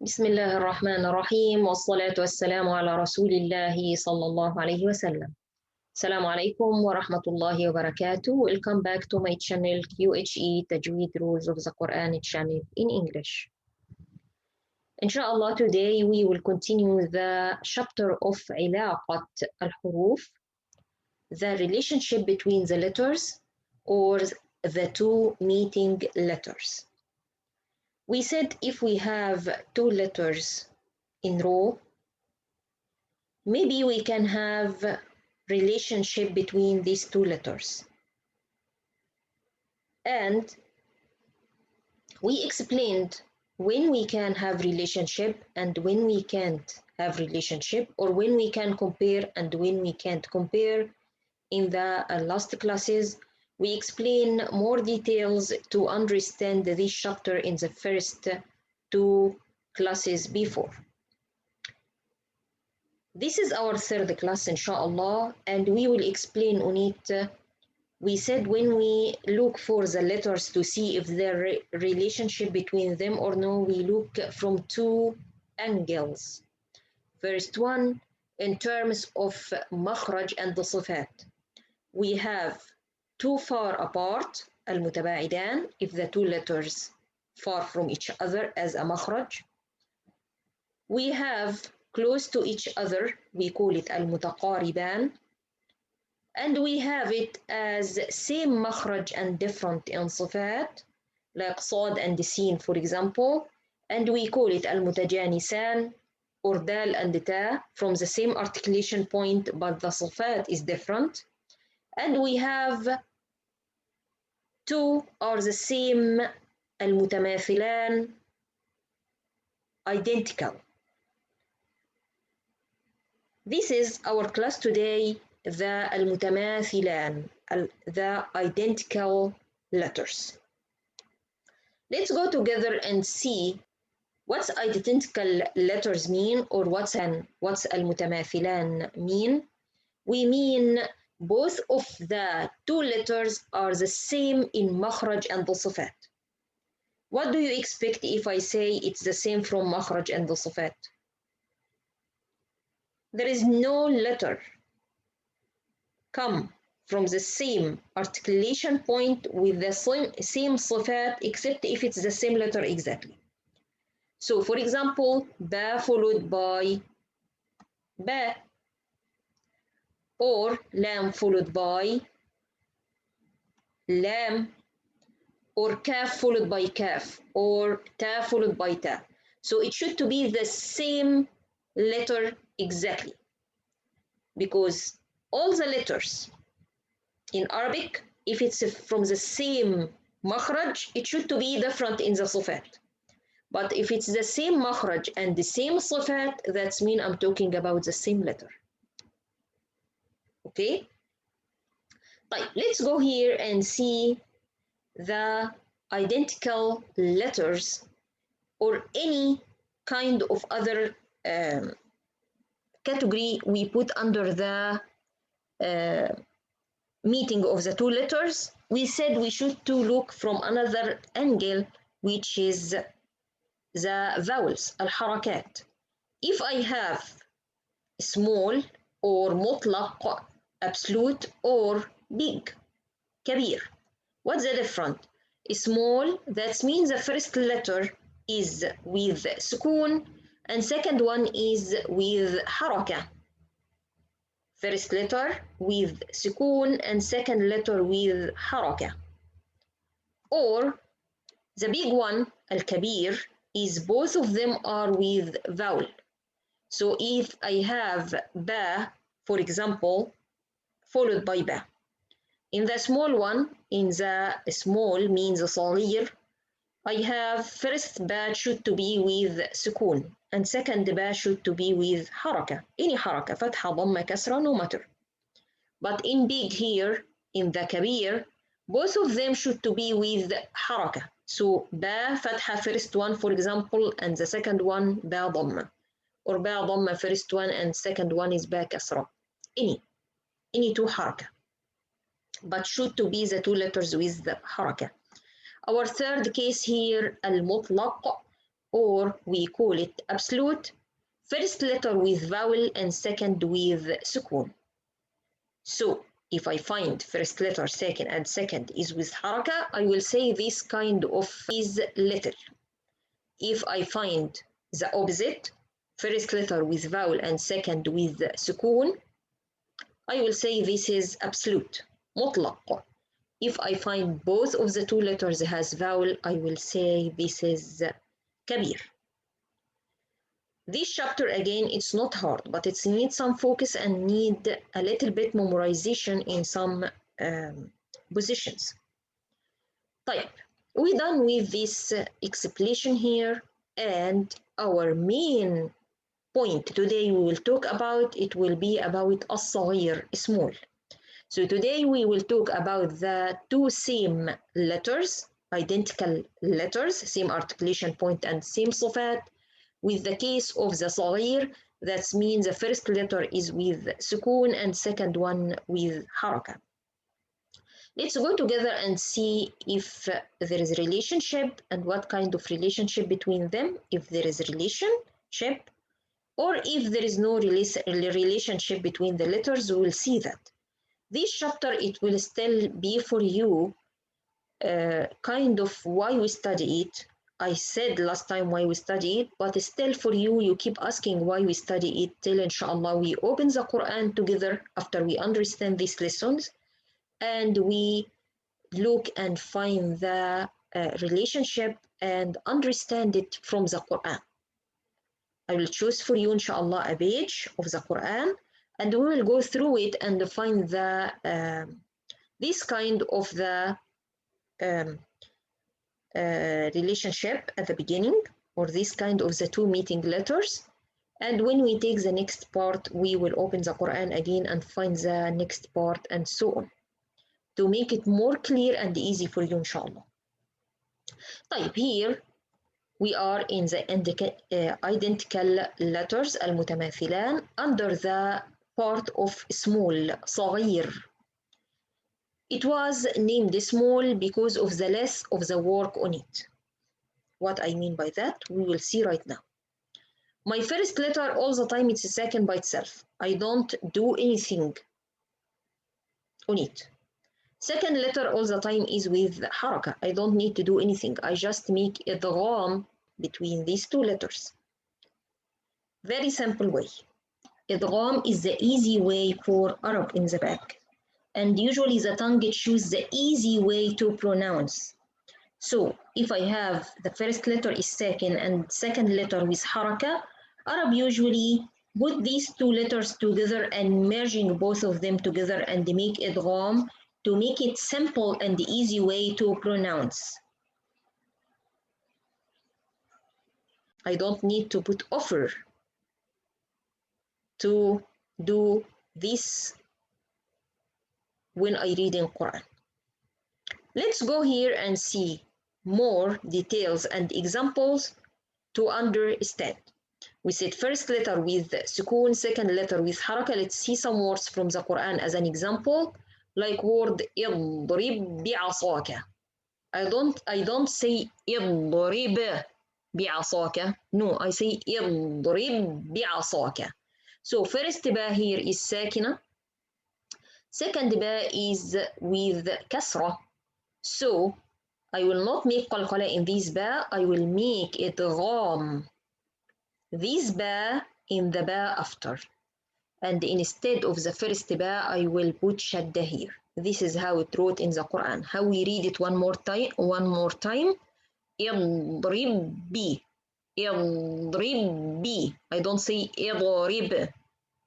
بسم الله الرحمن الرحيم والصلاة والسلام على رسول الله صلى الله عليه وسلم. السلام عليكم ورحمة الله وبركاته. Welcome back to my channel QHE Tajweed Rules of the Quran channel in English. Inshallah, today we will continue the chapter of علاقة الحروف, the relationship between the letters or the two meeting letters. We said if we have two letters in row, maybe we can have relationship between these two letters. And we explained when we can have relationship and when we can't have relationship, or when we can compare and when we can't compare. In the last classes, we explain more details to understand this chapter in the first two classes before. This is our third class, inshallah, and we will explain on it. We said when we look for the letters to see if there is a relationship between them or no, we look from two angles. First one, in terms of Makhraj and the Sifaat. We have too far apart, Al-Mutamathelan, if the two letters far from each other as a Makhraj. We have close to each other, we call it Al-Mutaqareban. And we have it as same Makhraj and different in Sifaat, like Sad and Sin, for example. And we call it Al-Mutajanisan, or Dal and Ta, from the same articulation point, but the Sifaat is different. And we have two are the same, Al-Mutamathelan, identical. This is our class today, the Al-Mutamathelan, the identical letters. Let's go together and see what's identical letters mean, or what's Al-Mutamathelan mean. We mean both of the two letters are the same in Makhraj and the Sifaat. What do you expect if I say it's the same from Makhraj and the Sifaat? There is no letter come from the same articulation point with the same Sifaat except if it's the same letter exactly. So for example, Ba followed by Ba, or Lam followed by Lam, or Kaf followed by Kaf, or Ta followed by Ta. So it should to be the same letter exactly, because all the letters in Arabic, if it's from the same Makhraj, it should to be different in the Sifaat. But if it's the same Makhraj and the same Sifaat, that's mean I'm talking about the same letter. Okay? Right, let's go here and see the identical letters or any kind of other category we put under the meeting of the two letters. We said we should to look from another angle, which is the vowels, al-harakat. If I have small or Moutlaq, absolute, or big, Kabeer, what's the difference? Small, that means the first letter is with sukoon and second one is with haraka. First letter with sukoon and second letter with haraka. Or the big one, al-Kabeer, is both of them are with vowel. So if I have Ba, for example, followed by Ba. In the small one, in the small means Al-Sagheer, I have first Ba should to be with sukoon and second Ba should to be with haraka. Any haraka, fatha, dhamma, kasra, no matter. But in big here, in the Kabeer, both of them should to be with haraka. So Ba fatha first one, for example, and the second one Ba dhamma. Or Ba dhamma first one and second one is Ba kasra. Any two haraka. But should to be the two letters with the haraka. Our third case here, Al-Mutlaq, or we call it absolute, first letter with vowel and second with sukun. So if I find first letter, second, and second is with haraka, I will say this kind of is letter. If I find the opposite, first letter with vowel and second with sukun, I will say this is absolute, mutlaq. If I find both of the two letters has vowel, I will say this is kabir. This chapter, again, it's not hard, but it needs some focus and need a little bit memorization in some positions. طيب, we're done with this explanation here, and our main point today we will talk about, it will be about الصغير, small. So today we will talk about the two same letters, identical letters, same articulation point and same صفات. With the case of the صغير, that means the first letter is with sukun and second one with haraka. Let's go together and see if there is a relationship and what kind of relationship between them, if there is a relationship, or if there is no relationship between the letters, we will see that. This chapter, it will still be for you kind of why we study it. I said last time why we study it, but still for you, you keep asking why we study it till inshallah we open the Quran together after we understand these lessons and we look and find the relationship and understand it from the Quran. I will choose for you inshallah a page of the Quran and we will go through it and find the this kind of the relationship at the beginning, or this kind of the two meeting letters. And when we take the next part, we will open the Quran again and find the next part and so on, to make it more clear and easy for you inshallah. طيب, here we are in the identical letters المتماثلان under the part of small, صغير. It was named small because of the less of the work on it. What I mean by that, we will see right now. My first letter all the time it's a second by itself. I don't do anything on it. Second letter all the time is with haraka. I don't need to do anything. I just make idgham between these two letters. Very simple way. Idgham is the easy way for Arab in the back. And usually the tongue chooses the easy way to pronounce. So if I have the first letter is sakin and second letter with haraka, Arab usually put these two letters together and merging both of them together and they make idgham to make it simple and the easy way to pronounce. I don't need to put offer to do this when I read in Quran. Let's go here and see more details and examples to understand. We said first letter with sukun, second letter with haraka. Let's see some words from the Quran as an example, like word اضرب بعصاك. I don't say اضرب بعصاك. No, I say اضرب بعصاك. So first ba here is sakina. Second ba is with kasra. So I will not make qalqala in this ba. I will make idgham this ba in the ba after. And instead of the first ba, I will put shadda here. This is how it wrote in the Quran. How we read it one more time. اضرب بي. اضرب بي. I don't say اضرب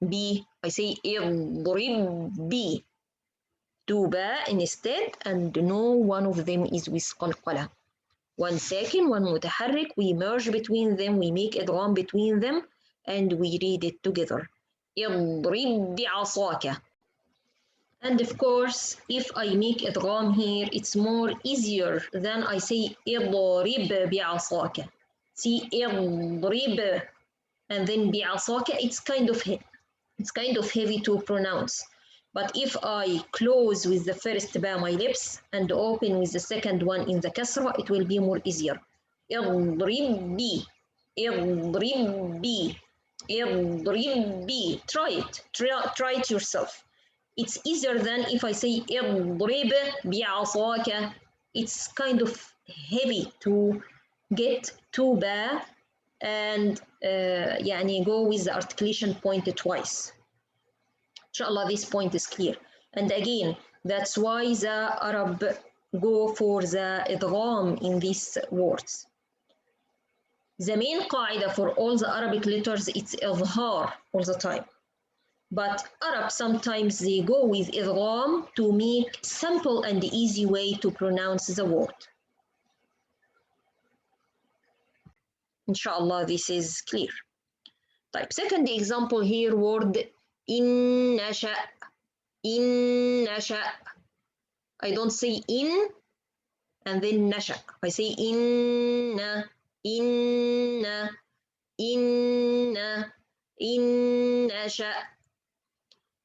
بي. I say اضرب بي. Two ba instead, and no one of them is with qalqala. One sakin, one mutaharrik, we merge between them, we make idgham between them, and we read it together. اضرب بعصاك. And of course, if I make idgham here, it's more easier than I say اضرب بعصاك. See, اضرب and then بعصاك, it's kind of heavy to pronounce. But if I close with the first ba my lips and open with the second one in the kasra, it will be more easier. اضرب بي. اضربي. اضربي. Try it yourself. It's easier than if I say اضرب بعصاك. It's kind of heavy to get to ba and يعني go with the articulation point twice. Inshallah, this point is clear. And again, that's why the Arab go for the idgham in these words. The main qaida for all the Arabic letters, it's izhar all the time. But Arab sometimes they go with idgham to make simple and easy way to pronounce the word. Inshallah, this is clear. Type second example here, word in nasha. In nasha. I don't say in and then nasha. I say inna, inna, inna, in nasha.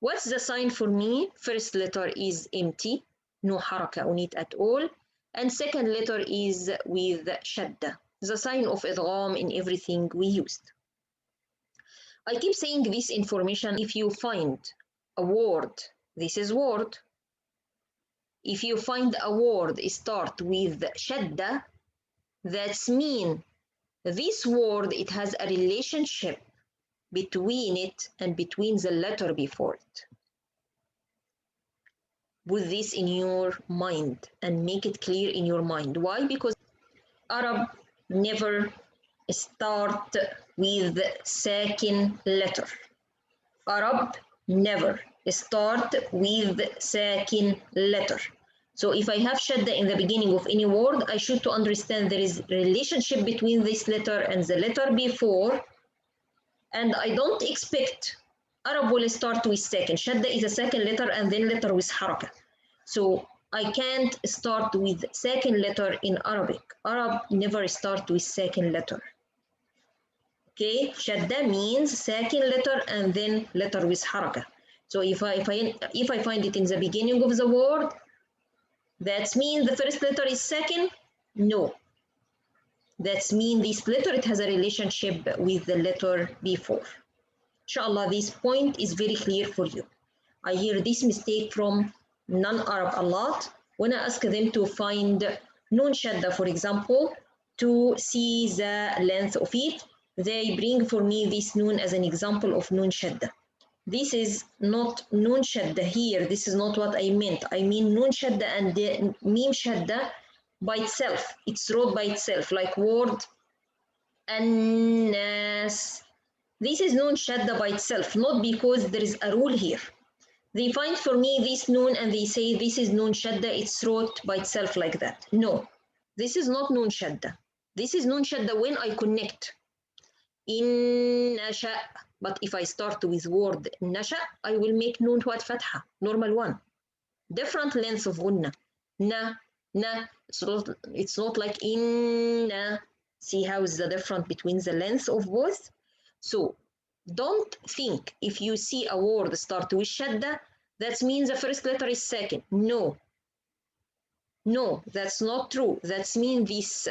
What's the sign for me? First letter is empty, no haraka on it at all. And second letter is with shadda, the sign of idgham in everything we used. I keep saying this information. If you find a word, this is word. If you find a word start with shadda, that's mean this word, it has a relationship between it and between the letter before it. Put this in your mind and make it clear in your mind. Why? Because Arab never start with sakin letter. Arab never start with sakin letter. So if I have shadda in the beginning of any word, I should to understand there is a relationship between this letter and the letter before. And I don't expect Arab will start with sakin. Shadda is a second letter and then letter with haraka. So I can't start with second letter in Arabic. Arab never start with second letter. Okay, shadda means second letter and then letter with haraka. So if I find it in the beginning of the word, that means the first letter is second? No. That means this letter, it has a relationship with the letter before. Inshallah, this point is very clear for you. I hear this mistake from non-Arab a lot. When I ask them to find nun shadda, for example, to see the length of it, they bring for me this nun as an example of nun shadda. This is not nun shadda here. This is not what I meant. I mean nun shadda and the mim shadda by itself. It's wrote by itself, like word an-nas. This is nun shadda by itself, not because there is a rule here. They find for me this nun and they say this is nun shadda, it's wrote by itself like that. No, this is not nun shadda. This is nun shadda when I connect. In nasha, but if I start with word nasha, I will make nun what fatha, normal one. Different length of gunna. Na, na, it's not like inna. See how is the difference between the length of both? So don't think if you see a word start with shadda, that means the first letter is second. No. No, that's not true. That means this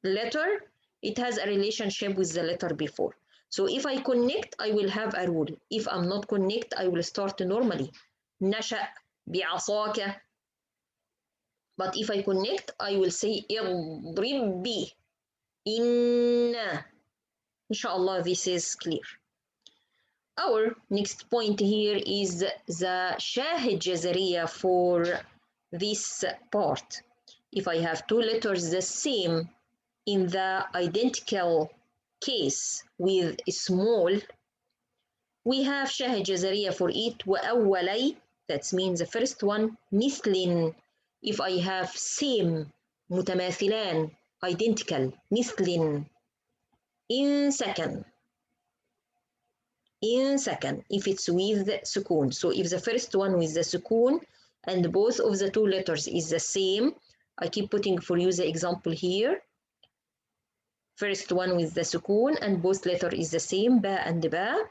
letter, it has a relationship with the letter before. So if I connect, I will have a rule. If I'm not connect, I will start normally. Nasha bi'asaka. But if I connect, I will say idrib bi. Inna. Inshallah, this is clear. Our next point here is the shahid jazariya for this part. If I have two letters the same in the identical case with small, we have shahid jazariya for it. وأولي, that means the first one. مثل, if I have same, متماثلان, identical, مثل. In second, if it's with sukoon. So if the first one with the sukoon and both of the two letters is the same, I keep putting for you the example here. First one with the sukoon and both letter is the same, ba and ba.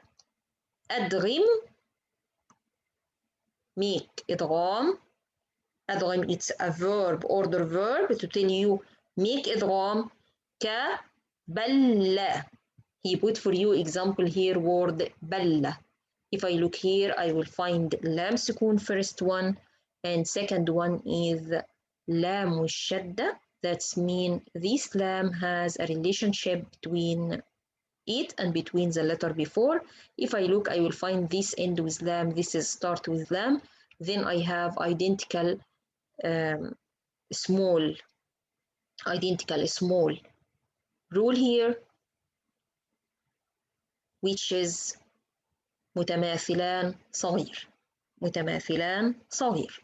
Adghim, make idgham. Adghim, it's a verb, order verb to tell you make idgham. Ka, بل. He put for you example here word بل. If I look here, I will find لام سكون first one, and second one is لام والشدة. That's mean this lam has a relationship between it and between the letter before. If I look, I will find this end with lam, this is start with lam. Then I have identical small rule here, which is متماثلان صغير. متماثلان صغير.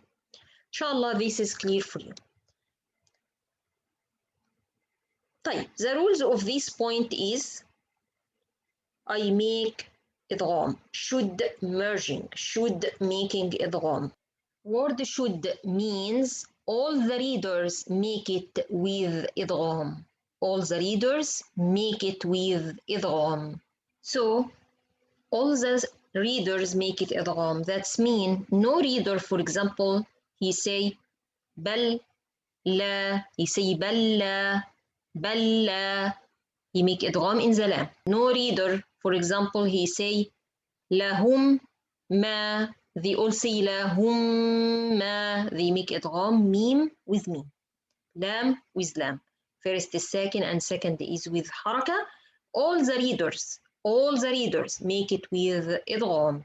Inshallah, this is clear for you. طيب, the rules of this point is I make إدغام, should merging, should making إدغام. Word should means all the readers make it with إدغام. All the readers make it with إدغام. So, all the readers make it إدغام. That's mean no reader, for example, he say بل لا, he say بل لا, بل لا, he make إدغام in the lam. No reader, for example, he say لهم ما, they all say لهم ما, they make إدغام ميم with meme, lam with lam. First is sakin and second is with حركة. All the readers make it with إدغام.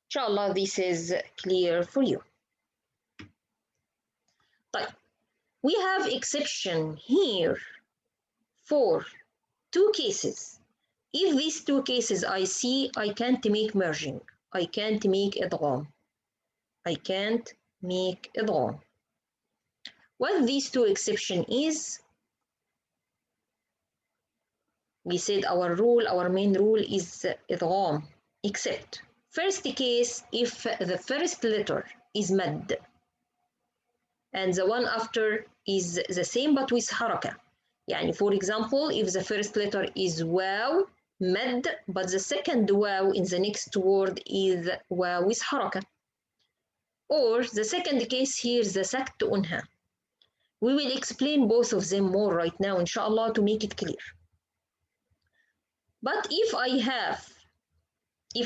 Inshallah, this is clear for you. طيب, we have exception here for two cases. If these two cases I see, I can't make merging. I can't make إدغام. I can't make إدغام. What these two exception is, we said our main rule is إدغام, except first case if the first letter is mad and the one after is the same but with حركة. يعني for example, if the first letter is واو mad but the second واو in the next word is واو with حركة. Or the second case here is the سكت أنهى. We will explain both of them more right now, inshallah, to make it clear. But if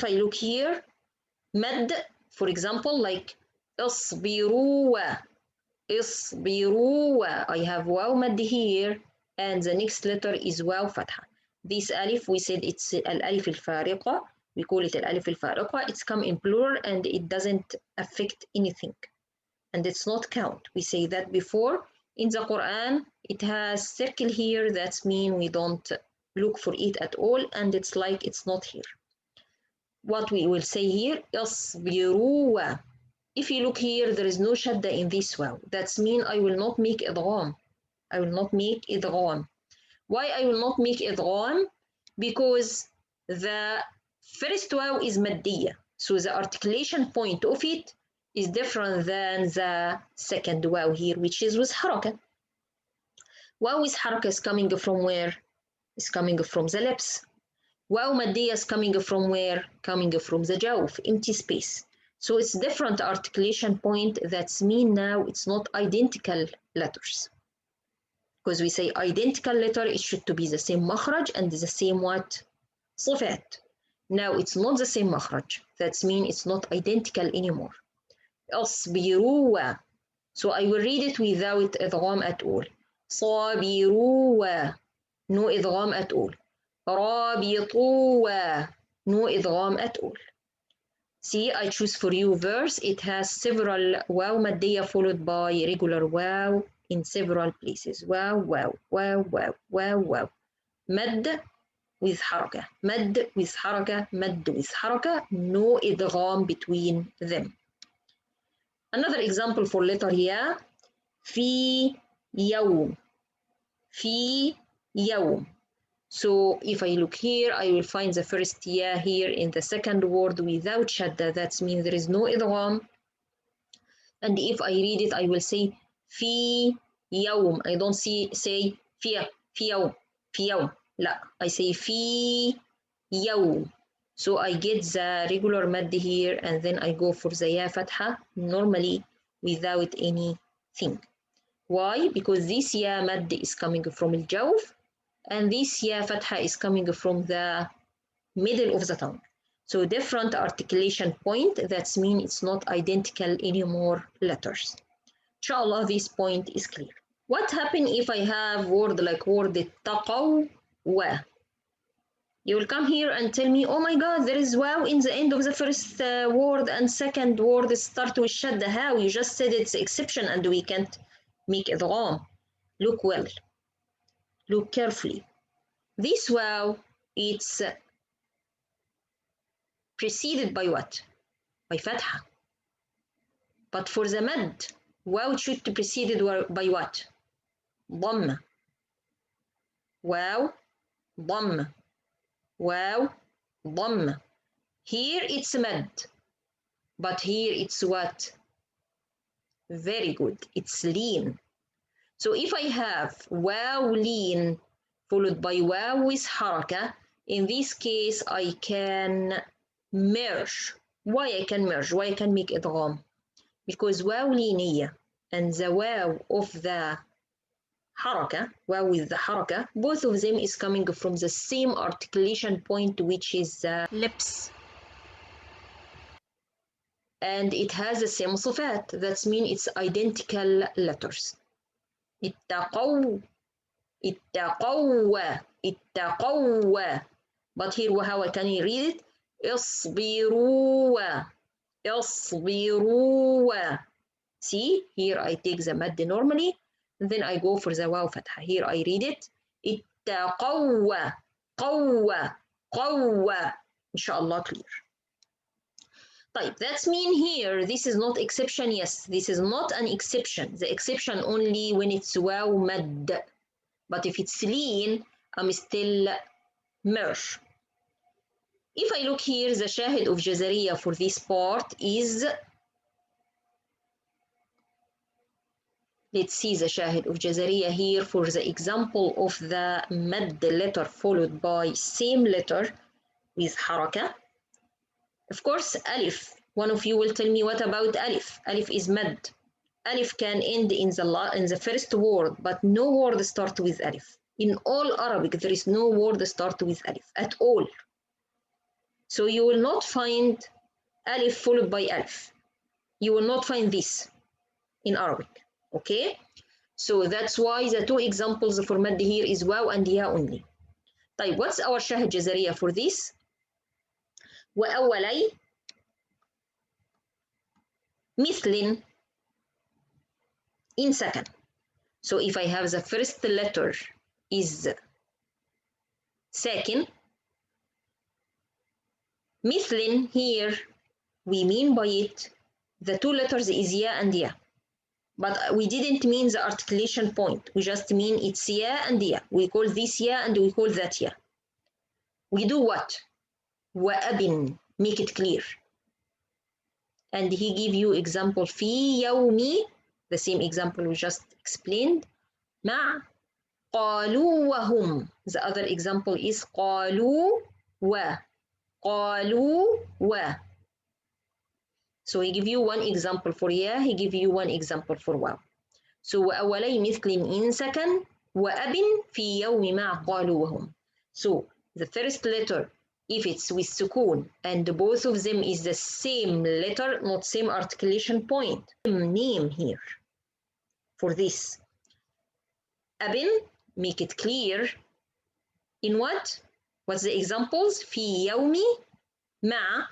I look here, mad, for example, like اصبروا, I have واو mad here, and the next letter is واو فتحة. This alif, we said it's الألف الفارقة. We call it الألف الفارقة. It's come in plural and it doesn't affect anything. And it's not count. We say that before. In the Quran, it has circle here. That's mean we don't look for it at all, and it's like it's not here. What we will say here, اصبروا. If you look here, there is no shadda in this waw. That's mean I will not make idgham. I will not make idgham. Why I will not make idgham? Because the first waw is maddiya. So the articulation point of it is different than the second waw here, which is with haraka. Waw with haraka is coming from where? It's coming from the lips. Waw maddiya is coming from where? Coming from the jawf, empty space. So it's different articulation point. That's mean now it's not identical letters. Because we say identical letter, it should to be the same makhraj and the same what? Sifaat. Now it's not the same makhraj. That's mean it's not identical anymore. أصبروا. So I will read it without idgham at all. صابروا. No idgham at all. رابطوا. No idgham at all. See, I choose for you verse. It has several waw maddiya followed by regular waw in several places. Waw, waw, waw, waw, waw, waw. Mad with haraka. Mad with haraka. Mad with haraka. No idgham between them. Another example for letter ya. في يوم. في يوم. So if I look here, I will find the first ya here in the second word without shadda. That means there is no idgham. And if I read it, I will say في يوم. I don't say في يوم. في يوم. لا, I say في يوم. So I get the regular mad here and then I go for the ya fatha normally without anything. Why? Because this ya mad is coming from al-jawf and this ya fatha is coming from the middle of the tongue. So different articulation point, that means it's not identical anymore letters. Inshallah, this point is clear. What happens if I have word like word taqawwa? You will come here and tell me, oh my God, there is waw in the end of the first word and second word start with shadda. How? You just said it's exception and we can't make idgham. Look well. Look carefully. This waw, it's preceded by what? By fatha. But for the mad, waw should be preceded by what? Dhamma. Waw, dhamma. Waw, dhamma. Here it's mad, but here it's what? Very good. It's lean. So if I have waw lean followed by waw with haraka, in this case I can merge. Why I can merge? Why I can make idgham? Because waw leeniya and the waw of the haraka, waw with the haraka, both of them is coming from the same articulation point, which is the lips. And it has the same sifat. That means it's identical letters. اتقوا, اتقوا, اتقوا. But here, how can you read it? اصبروا, اصبروا. See, here I take the mad normally, then I go for the waw fatha. Here I read it. اتقوا, قوا, قوا. Inshallah, clear. طيب, that means here, this is not exception. Yes, this is not an exception. The exception only when it's waw mad. But if it's lean, I'm still merge. If I look here, the shahid of Jazariya for this part is, let's see the shahid of Jazariya here for the example of the mad letter followed by same letter with haraka. Of course, alif. One of you will tell me, what about alif? Alif is mad. Alif can end in the first word, but no word start with alif. In all Arabic, there is no word start with alif at all. So you will not find alif followed by alif. You will not find this in Arabic. Okay? So that's why the two examples for mad here is waw and ya only. طيب, what's our shahid Jazariya for this? وأولي مثل in second. So if I have the first letter is sakin, مثل here we mean by it the two letters is ya and ya. But we didn't mean the articulation point. We just mean it's ya and ya. We call this ya and we call that ya. We do what? وأبن, make it clear. And he give you example في يومي, the same example we just explained. مع قالوا وهم. The other example is قالوا و. قالوا و. So he give you one example for ya, he give you one example for واو. So وأولي مثل إن سكن وأبن في يوم مع قالوا وهم. So the first letter, if it's with sukun and both of them is the same letter, not same articulation point, same name here for this. Abin, make it clear. In what? What's the examples? في يومي مع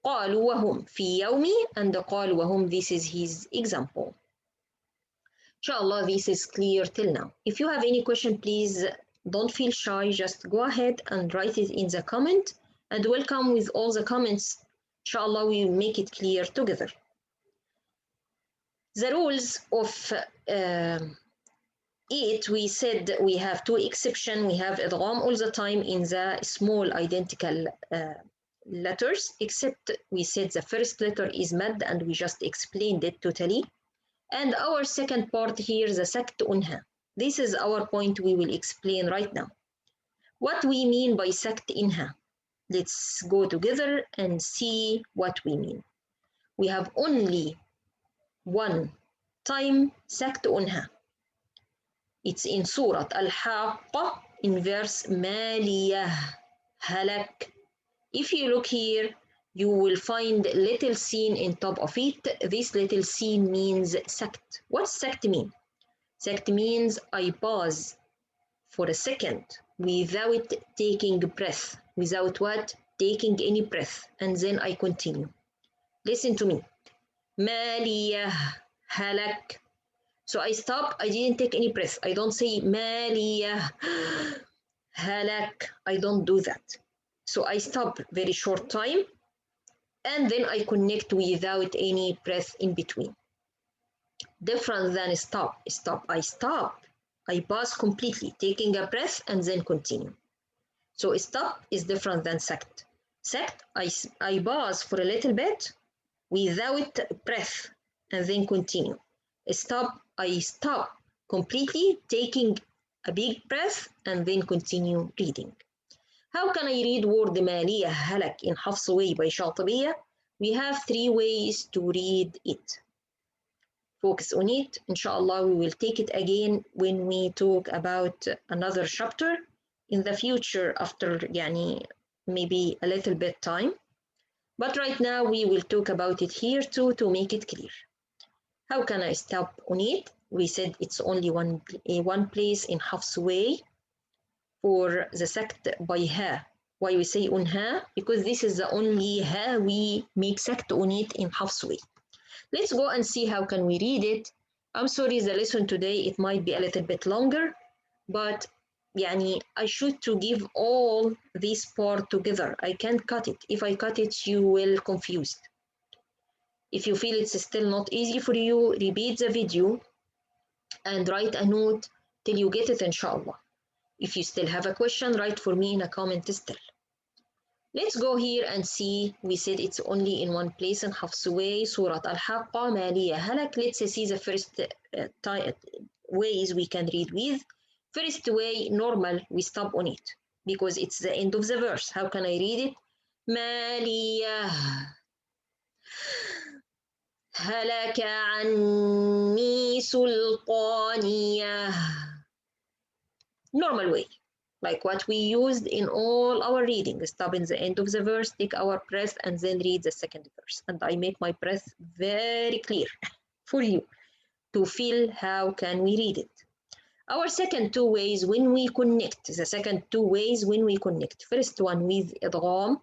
قالوا وهم. في يومي and قالوا وهم, this is his example. Inshallah, this is clear till now. If you have any question, please don't feel shy, just go ahead and write it in the comment, and welcome with all the comments. Inshallah, we will make it clear together. The rules of it, we said we have two exceptions. We have idgham all the time in the small identical letters, except we said the first letter is mad and we just explained it totally. And our second part here, the sakt unha. This is our point we will explain right now. What we mean by sakt inha. Let's go together and see what we mean. We have only one time sakt unha. It's in Surah Al-Haqa in verse ماليه هلك. If you look here, you will find little scene in top of it. This little scene means sect. What's sect mean? Sect means I pause for a second without taking breath. Without what? Taking any breath. And then I continue. Listen to me. ماليه هلك. So I stop. I didn't take any breath. I don't say ماليه هلك. I don't do that. So I stop very short time and then I connect without any breath in between. Different than stop. Stop. I stop. I pause completely, taking a breath and then continue. So stop is different than sect. Sect, I pause for a little bit without breath and then continue. Stop, I stop completely, taking a big breath and then continue reading. How can I read word ماليه هلك in Haffs way by شاطبية? We have 3 ways to read it. Focus on it. Inshallah, we will take it again when we talk about another chapter in the future after maybe a little bit time. But right now we will talk about it here too to make it clear. How can I stop on it? We said it's only one place in Haffs way for the sect by ha. Why we say on ha? Because this is the only ha we make sect on it in Haffs way. Let's go and see how can we read it. I'm sorry, the lesson today, it might be a little bit longer, but I should to give all this part together. I can't cut it. If I cut it, you will confused. If you feel it's still not easy for you, repeat the video and write a note till you get it, inshallah. If you still have a question, write for me in a comment still. Let's go here and see. We said it's only in one place in Haffs way, Surah Al-Haqa, ماليه هلك. Let's see the first ways we can read with. First way, normal, we stop on it because it's the end of the verse. How can I read it? ماليه هلك عني سلطانيه. Normal way, like what we used in all our reading. Stop in the end of the verse, take our breath, and then read the second verse. And I make my breath very clear for you to feel how can we read it. Our second 2 ways when we connect. The second 2 ways when we connect. First one with idgham.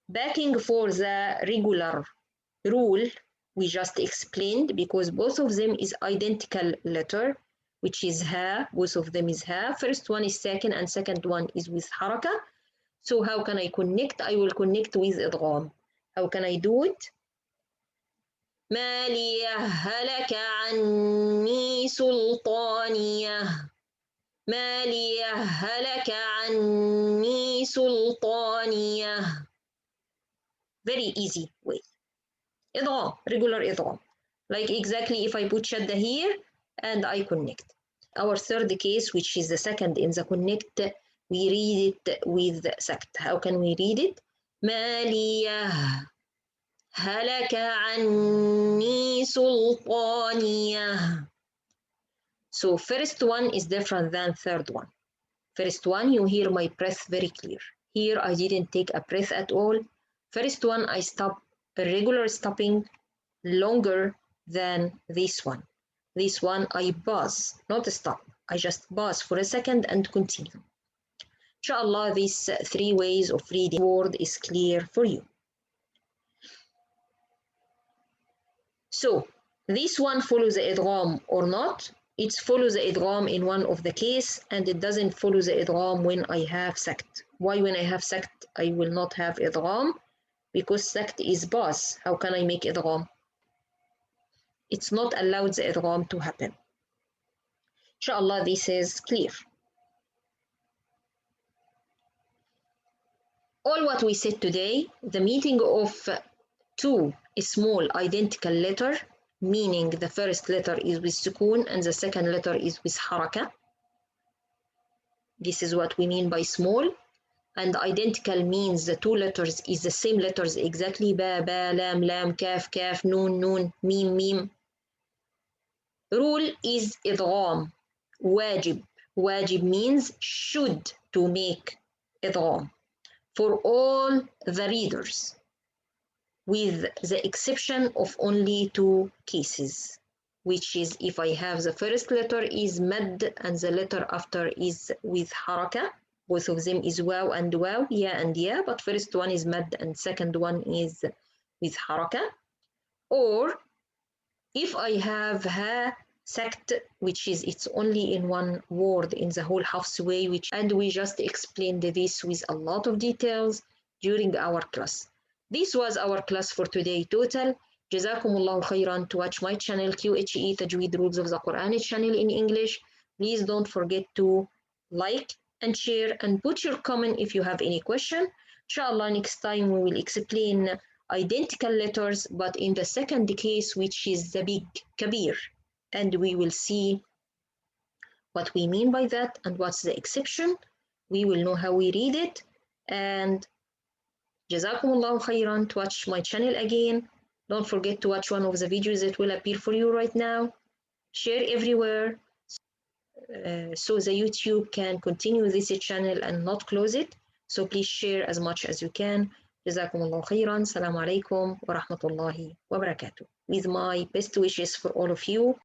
Backing for the regular rule we just explained because both of them is identical letter, which is ha. Both of them is ha. First one is sakin and second one is with haraka. So how can I connect? I will connect with idgham. How can I do it? ماليه هلك عني سلطانيه. ماليه هلك عني سلطانيه. Very easy way. Idgham, regular idgham. Like exactly if I put shadda here and I connect. Our third case, which is the second in the connect, we read it with sect. How can we read it? ماليه هلك عني سلطانيه. So first one is different than third one. First one, you hear my breath very clear. Here I didn't take a breath at all. First one, I stop a regular stopping longer than this one. This one, I pause, not stop. I just pause for a second and continue. Inshallah, these 3 ways of reading word is clear for you. So, this one follows the idgham or not? It follows the idgham in one of the case and it doesn't follow the idgham when I have sect. Why when I have sect I will not have idgham? Because sect is pause. How can I make idgham? It's not allowed the idgham to happen. Inshallah, this is clear. All what we said today, the meaning of 2 small identical letter, meaning the first letter is with sukoon and the second letter is with haraka. This is what we mean by small. And identical means the 2 letters is the same letters exactly. Ba, ba, lam, lam, kaf, kaf, noon, noon, mim, mim. Rule is idgham, wajib. wajib means should to make idgham for all the readers, with the exception of only 2 cases, which is if I have the first letter is mad and the letter after is with haraka. Both of them is waw and waw, ya and ya, but first one is mad and second one is with haraka. Or if I have ha sakt, which is it's only in one word in the whole Haffs way, and we just explained this with a lot of details during our class. This was our class for today total. Jazakumullahu khairan to watch my channel QHE Tajweed Rules of the Quran channel in English. Please don't forget to like and share and put your comment if you have any question. Inshallah, next time we will explain identical letters, but in the second case, which is the big Kabeer. And we will see what we mean by that and what's the exception. We will know how we read it. And Jazakumullahu khairan to watch my channel again. Don't forget to watch one of the videos that will appear for you right now. Share everywhere so the YouTube can continue this channel and not close it. So please share as much as you can. Jazakumullahu khairan. Assalamu alaikum wa rahmatullahi wa barakatuh. With my best wishes for all of you.